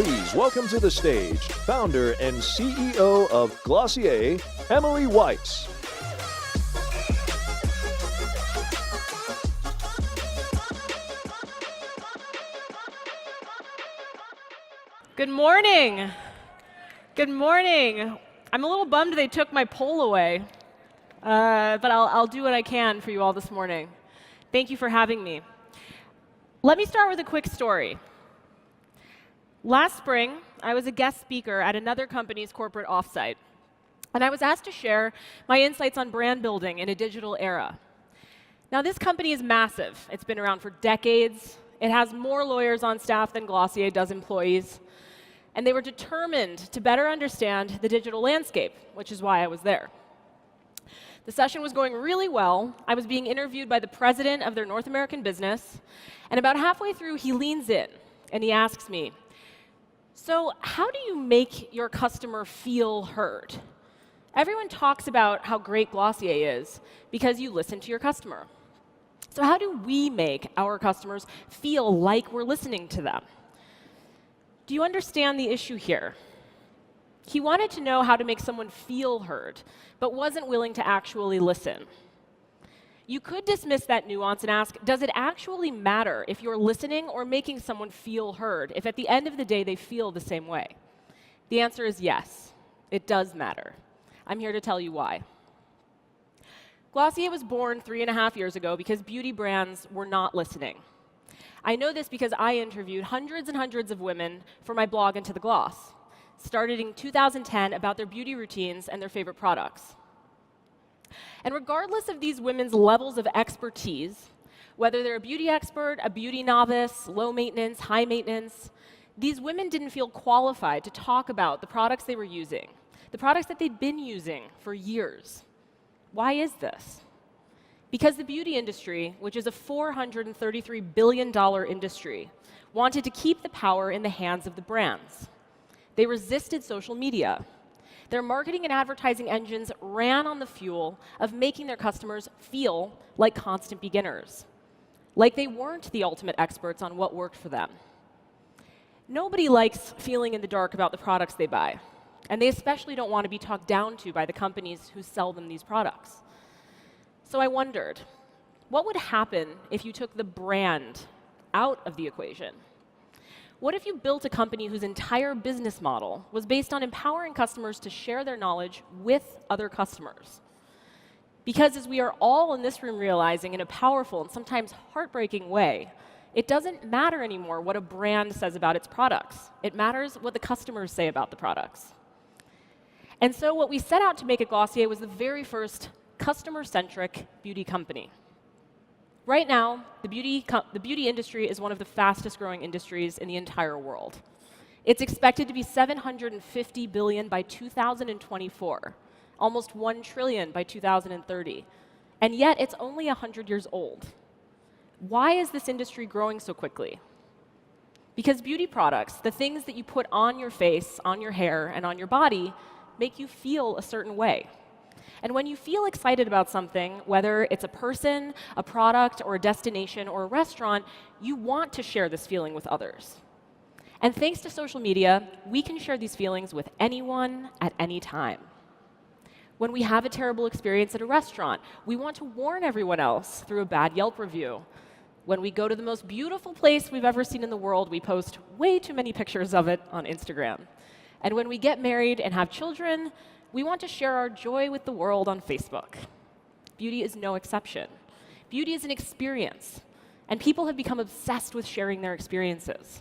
Please welcome to the stage founder and CEO of Glossier, Emily Weiss. Good morning. Good morning. I'm a little bummed they took my poll away, but I'll do what I can for you all this morning. Thank you for having me. Let me start with a quick story. Last spring, I was a guest speaker at another company's corporate offsite, and I was asked to share my insights on brand building in a digital era. Now, this company is massive. It's been around for decades. It has more lawyers on staff than Glossier does employees. And they were determined to better understand the digital landscape, which is why I was there. The session was going really well. I was being interviewed by the president of their North American business, and about halfway through, he leans in and he asks me, "So how do you make your customer feel heard? Everyone talks about how great Glossier is because you listen to your customer. So how do we make our customers feel like we're listening to them?" Do you understand the issue here? He wanted to know how to make someone feel heard, but wasn't willing to actually listen. You could dismiss that nuance and ask, does it actually matter if you're listening or making someone feel heard, if at the end of the day they feel the same way? The answer is yes, it does matter. I'm here to tell you why. Glossier was born 3.5 years ago because beauty brands were not listening. I know this because I interviewed hundreds and hundreds of women for my blog Into the Gloss, started in 2010 about their beauty routines and their favorite products. And regardless of these women's levels of expertise, whether they're a beauty expert, a beauty novice, low maintenance, high maintenance, these women didn't feel qualified to talk about the products they were using, the products that they'd been using for years. Why is this? Because the beauty industry, which is a $433 billion industry, wanted to keep the power in the hands of the brands. They resisted social media. Their marketing and advertising engines ran on the fuel of making their customers feel like constant beginners, like they weren't the ultimate experts on what worked for them. Nobody likes feeling in the dark about the products they buy, and they especially don't want to be talked down to by the companies who sell them these products. So I wondered, what would happen if you took the brand out of the equation? What if you built a company whose entire business model was based on empowering customers to share their knowledge with other customers? Because as we are all in this room realizing in a powerful and sometimes heartbreaking way, it doesn't matter anymore what a brand says about its products. It matters what the customers say about the products. And so what we set out to make at Glossier was the very first customer-centric beauty company. Right now, the beauty industry is one of the fastest-growing industries in the entire world. It's expected to be $750 billion by 2024, almost $1 trillion by 2030, and yet it's only 100 years old. Why is this industry growing so quickly? Because beauty products, the things that you put on your face, on your hair, and on your body, make you feel a certain way. And when you feel excited about something, whether it's a person, a product, or a destination, or a restaurant, you want to share this feeling with others. And thanks to social media, we can share these feelings with anyone at any time. When we have a terrible experience at a restaurant, we want to warn everyone else through a bad Yelp review. When we go to the most beautiful place we've ever seen in the world, we post way too many pictures of it on Instagram. And when we get married and have children, we want to share our joy with the world on Facebook. Beauty is no exception. Beauty is an experience, and people have become obsessed with sharing their experiences.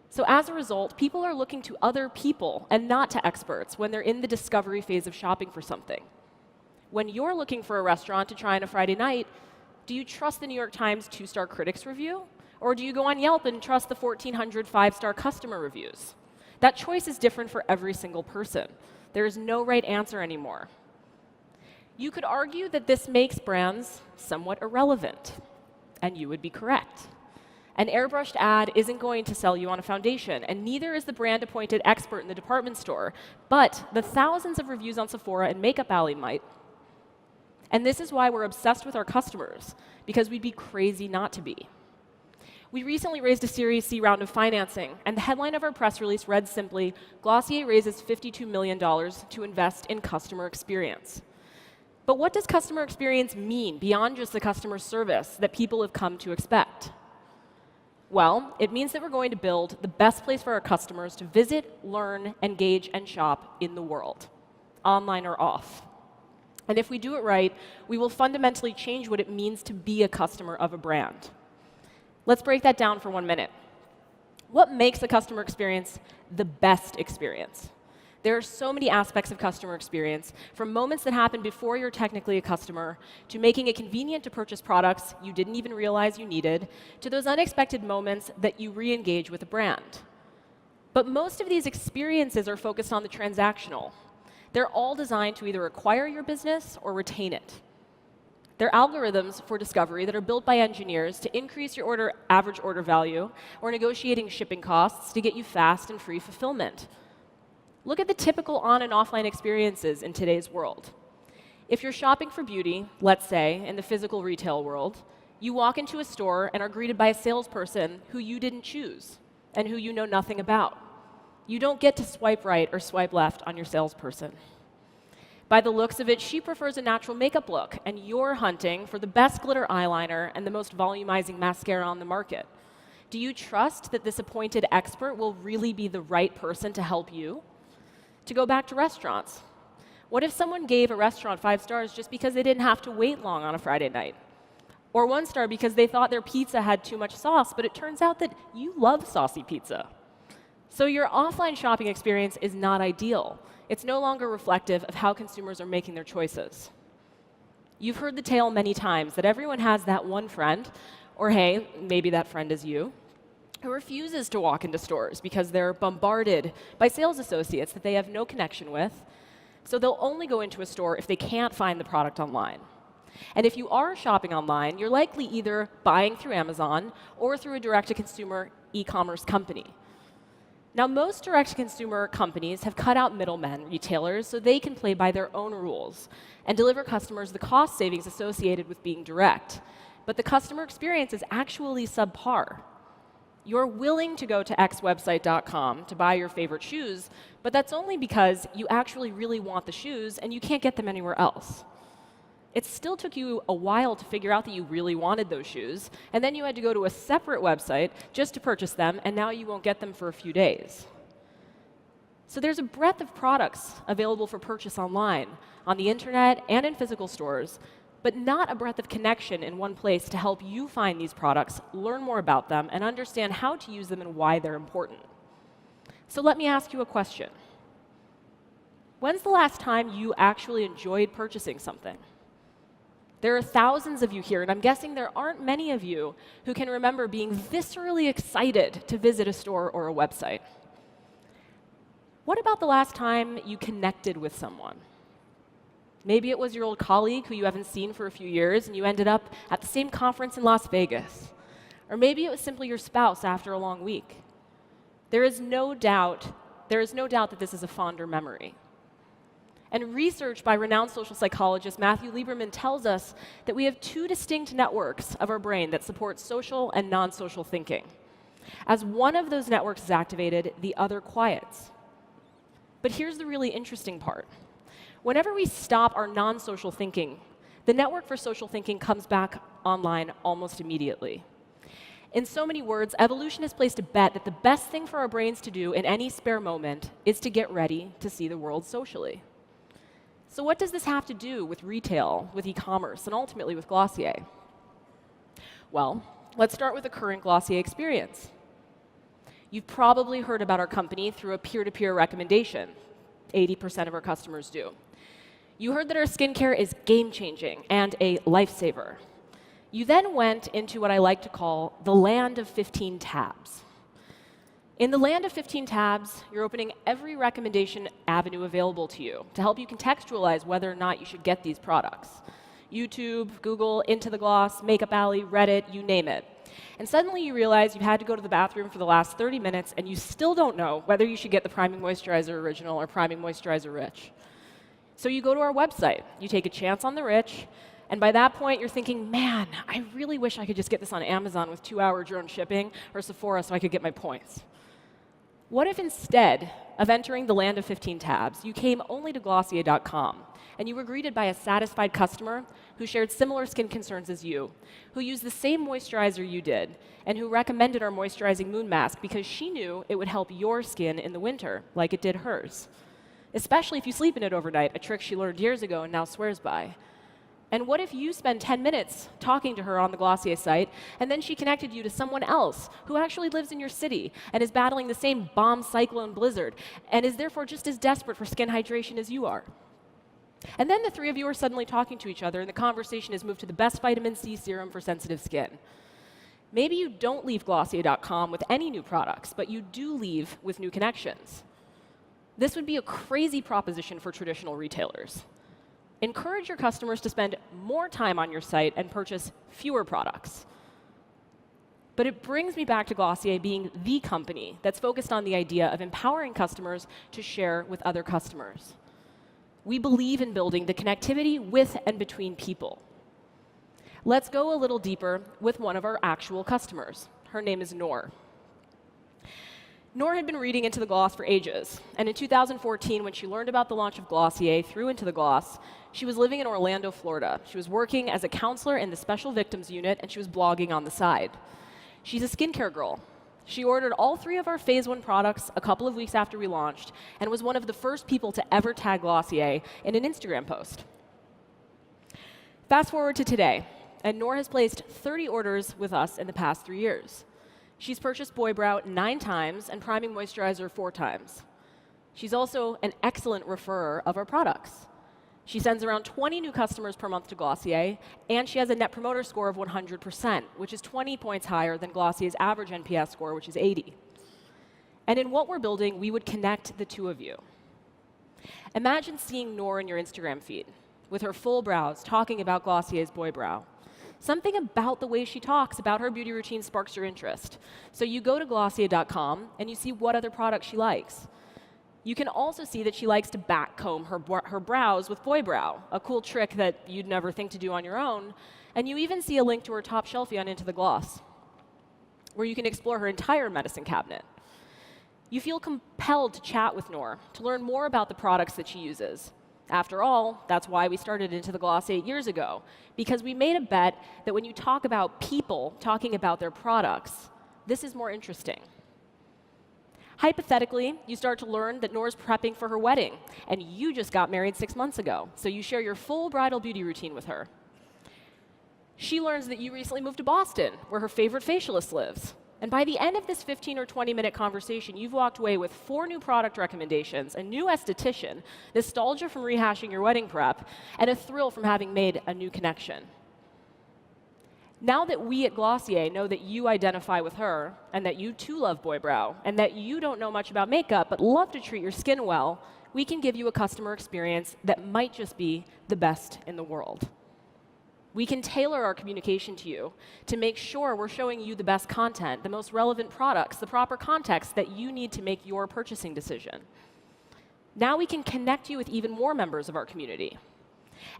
So as a result, people are looking to other people and not to experts when they're in the discovery phase of shopping for something. When you're looking for a restaurant to try on a Friday night, do you trust the New York Times 2-star critics review? Or do you go on Yelp and trust the 1,400 5-star customer reviews? That choice is different for every single person. There is no right answer anymore. You could argue that this makes brands somewhat irrelevant, and you would be correct. An airbrushed ad isn't going to sell you on a foundation, and neither is the brand-appointed expert in the department store, but the thousands of reviews on Sephora and Makeup Alley might. And this is why we're obsessed with our customers, because we'd be crazy not to be. We recently raised a Series C round of financing, and the headline of our press release read simply, Glossier raises $52 million to invest in customer experience. But what does customer experience mean beyond just the customer service that people have come to expect? Well, it means that we're going to build the best place for our customers to visit, learn, engage, and shop in the world, online or off. And if we do it right, we will fundamentally change what it means to be a customer of a brand. Let's break that down for 1 minute. What makes a customer experience the best experience? There are so many aspects of customer experience, from moments that happen before you're technically a customer, to making it convenient to purchase products you didn't even realize you needed, to those unexpected moments that you re-engage with a brand. But most of these experiences are focused on the transactional. They're all designed to either acquire your business or retain it. They're algorithms for discovery that are built by engineers to increase your average order value, or negotiating shipping costs to get you fast and free fulfillment. Look at the typical on and offline experiences in today's world. If you're shopping for beauty, let's say, in the physical retail world, you walk into a store and are greeted by a salesperson who you didn't choose and who you know nothing about. You don't get to swipe right or swipe left on your salesperson. By the looks of it, she prefers a natural makeup look, and you're hunting for the best glitter eyeliner and the most volumizing mascara on the market. Do you trust that this appointed expert will really be the right person to help you? To go back to restaurants, what if someone gave a restaurant 5 stars just because they didn't have to wait long on a Friday night? Or 1 star because they thought their pizza had too much sauce, but it turns out that you love saucy pizza. So your offline shopping experience is not ideal. It's no longer reflective of how consumers are making their choices. You've heard the tale many times that everyone has that one friend, or hey, maybe that friend is you, who refuses to walk into stores because they're bombarded by sales associates that they have no connection with, so they'll only go into a store if they can't find the product online. And if you are shopping online, you're likely either buying through Amazon or through a direct-to-consumer e-commerce company. Now, most direct-to-consumer companies have cut out middlemen, retailers, so they can play by their own rules and deliver customers the cost savings associated with being direct. But the customer experience is actually subpar. You're willing to go to xwebsite.com to buy your favorite shoes, but that's only because you actually really want the shoes and you can't get them anywhere else. It still took you a while to figure out that you really wanted those shoes, and then you had to go to a separate website just to purchase them, and now you won't get them for a few days. So there's a breadth of products available for purchase online, on the internet and in physical stores, but not a breadth of connection in one place to help you find these products, learn more about them, and understand how to use them and why they're important. So let me ask you a question. When's the last time you actually enjoyed purchasing something? There are thousands of you here, and I'm guessing there aren't many of you who can remember being viscerally excited to visit a store or a website. What about the last time you connected with someone? Maybe it was your old colleague who you haven't seen for a few years, and you ended up at the same conference in Las Vegas. Or maybe it was simply your spouse after a long week. There is no doubt that this is a fonder memory. And research by renowned social psychologist Matthew Lieberman tells us that we have 2 distinct networks of our brain that support social and non-social thinking. As one of those networks is activated, the other quiets. But here's the really interesting part. Whenever we stop our non-social thinking, the network for social thinking comes back online almost immediately. In so many words, evolution has placed a bet that the best thing for our brains to do in any spare moment is to get ready to see the world socially. So what does this have to do with retail, with e-commerce, and ultimately with Glossier? Well, let's start with the current Glossier experience. You've probably heard about our company through a peer-to-peer recommendation. 80% of our customers do. You heard that our skincare is game-changing and a lifesaver. You then went into what I like to call the land of 15 tabs. In the land of 15 tabs, you're opening every recommendation avenue available to you to help you contextualize whether or not you should get these products. YouTube, Google, Into the Gloss, Makeup Alley, Reddit, you name it. And suddenly you realize you've had to go to the bathroom for the last 30 minutes and you still don't know whether you should get the Priming Moisturizer Original or Priming Moisturizer Rich. So you go to our website, you take a chance on the rich, And by that point, you're thinking, man, I really wish I could just get this on Amazon with 2-hour drone shipping or Sephora so I could get my points. What if instead of entering the land of 15 tabs, you came only to Glossier.com and you were greeted by a satisfied customer who shared similar skin concerns as you, who used the same moisturizer you did, and who recommended our moisturizing moon mask because she knew it would help your skin in the winter, like it did hers. Especially if you sleep in it overnight, a trick she learned years ago and now swears by. And what if you spend 10 minutes talking to her on the Glossier site, and then she connected you to someone else who actually lives in your city and is battling the same bomb cyclone blizzard, and is therefore just as desperate for skin hydration as you are? And then the three of you are suddenly talking to each other, and the conversation has moved to the best vitamin C serum for sensitive skin. Maybe you don't leave Glossier.com with any new products, but you do leave with new connections. This would be a crazy proposition for traditional retailers. Encourage your customers to spend more time on your site and purchase fewer products. But it brings me back to Glossier being the company that's focused on the idea of empowering customers to share with other customers. We believe in building the connectivity with and between people. Let's go a little deeper with one of our actual customers. Her name is Noor. Noor had been reading Into the Gloss for ages, and in 2014, when she learned about the launch of Glossier through Into the Gloss, she was living in Orlando, Florida. She was working as a counselor in the Special Victims Unit, and she was blogging on the side. She's a skincare girl. She ordered all 3 of our Phase 1 products a couple of weeks after we launched, and was one of the first people to ever tag Glossier in an Instagram post. Fast forward to today, and Noor has placed 30 orders with us in the past 3 years. She's purchased Boy Brow 9 times and priming moisturizer 4 times. She's also an excellent referrer of our products. She sends around 20 new customers per month to Glossier, and she has a Net Promoter Score of 100%, which is 20 points higher than Glossier's average NPS score, which is 80. And in what we're building, we would connect the two of you. Imagine seeing Noor in your Instagram feed, with her full brows, talking about Glossier's Boy Brow. Something about the way she talks about her beauty routine sparks your interest. So you go to Glossier.com and you see what other products she likes. You can also see that she likes to backcomb her brows with Boy Brow, a cool trick that you'd never think to do on your own. And you even see a link to her top shelfie on Into the Gloss, where you can explore her entire medicine cabinet. You feel compelled to chat with Noor, to learn more about the products that she uses. After all, that's why we started Into the Gloss 8 years ago, because we made a bet that when you talk about people talking about their products, this is more interesting. Hypothetically, you start to learn that Noor's prepping for her wedding, and you just got married 6 months ago, so you share your full bridal beauty routine with her. She learns that you recently moved to Boston, where her favorite facialist lives. And by the end of this 15 or 20-minute conversation, you've walked away with 4 new product recommendations, a new esthetician, nostalgia from rehashing your wedding prep, and a thrill from having made a new connection. Now that we at Glossier know that you identify with her, and that you too love Boy Brow, and that you don't know much about makeup but love to treat your skin well, we can give you a customer experience that might just be the best in the world. We can tailor our communication to you to make sure we're showing you the best content, the most relevant products, the proper context that you need to make your purchasing decision. Now we can connect you with even more members of our community.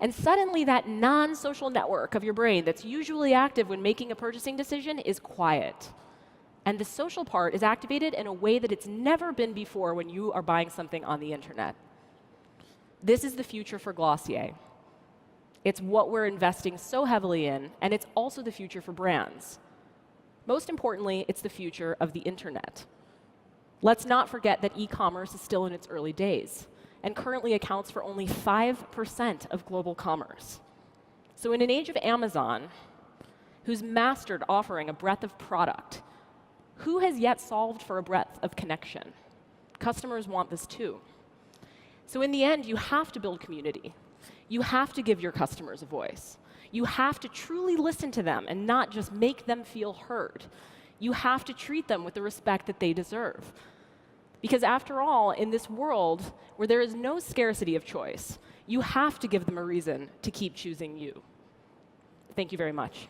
And suddenly that non-social network of your brain that's usually active when making a purchasing decision is quiet. And the social part is activated in a way that it's never been before when you are buying something on the internet. This is the future for Glossier. It's what we're investing so heavily in, and it's also the future for brands. Most importantly, it's the future of the internet. Let's not forget that e-commerce is still in its early days and currently accounts for only 5% of global commerce. So in an age of Amazon, who's mastered offering a breadth of product, who has yet solved for a breadth of connection? Customers want this too. So in the end, you have to build community. You have to give your customers a voice. You have to truly listen to them and not just make them feel heard. You have to treat them with the respect that they deserve. Because after all, in this world where there is no scarcity of choice, you have to give them a reason to keep choosing you. Thank you very much.